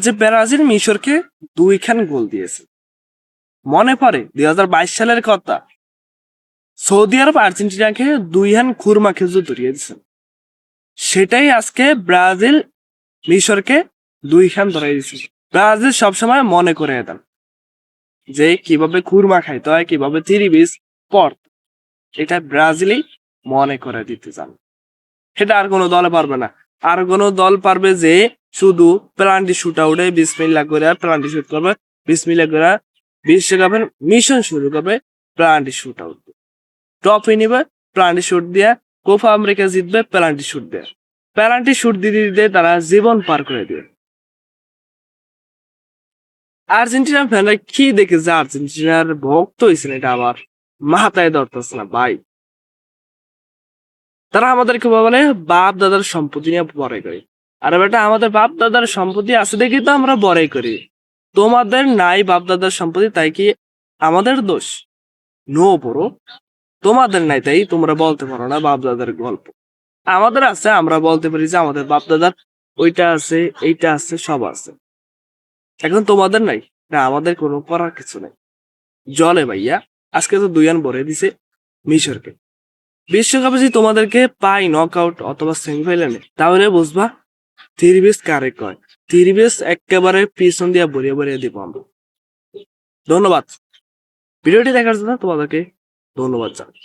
যে ব্রাজিল মিশরকে 2 গোল দিয়েছে। মনে পড়ে 2022 সালের কথা, সৌদি আরব আর্জেন্টিনাকে 2 খুরমা খেজুর ধরিয়ে দিয়েছে। সেটাই আজকে ব্রাজিল মিশরকে 2 ধরিয়ে দিচ্ছে। ব্রাজিল সবসময় মনে করে দেন যে কিভাবে খুরমা খাইতে হয়, কিভাবে 3 বিচ পর, এটা ব্রাজিলই মনে করে দিতে চান। সেটা আর কোনো দলে পারবে না। আর কোনো দল পারবে যে শুধু পেনাল্টি শুট আউটে বিসমিল্লাহ করে পেনাল্টি শুট করবে, বিসমিল্লাহ করে বিশ্বকাপের মিশন শুরু করবে পেনাল্টি শুট আউট, ট্রফি নিবে পেনাল্টি শুট দিয়ে, কোপা আমেরিকা জিতবে পেনাল্টি শুট দিয়ে। পেনাল্টি শুট দিতে দিতে তারা জীবন পার করে দিবে। আর্জেন্টিনার ফ্যানরা কি দেখেছে, আর্জেন্টিনার ভক্ত হয়েছেন, এটা আমার মাথায় ধরতেছে না ভাই। তারা আমাদেরকে বলে বাপ দাদার সম্পত্তি নিয়ে বড়াই করি। আরে বেটা, আমাদের বাপ দাদার সম্পত্তি আছে দেখি তো আমরা বড়াই করি। তোমাদের নাই বাপ দাদার সম্পত্তি, তাই কি আমাদের দোষ? নো বড়, তোমাদের নাই তাই তোমরা বলতে পারো না বাপ দাদার গল্প। আমাদের আছে, আমরা বলতে পারি যে আমাদের বাপ দাদার ওইটা আছে, এইটা আছে, সব আছে। এখন তোমাদের নাই, না আমাদের কোনো করার কিছু নাই। জলে ভাইয়া, আজকে তো 2 ভরে দিছে মিশরকে। বিশ্বকাপে যদি তোমাদেরকে পাই নক আউট অথবা সেমিফাইনালে, তাহলে বুঝবা 3 বিচ কারে কয়। 3 বিচ একেবারে পিছন দিয়ে ভরিয়ে ভরিয়ে দিব আমরা। ধন্যবাদ ভিডিওটি দেখার জন্য, তোমাদেরকে ধন্যবাদ জানাই।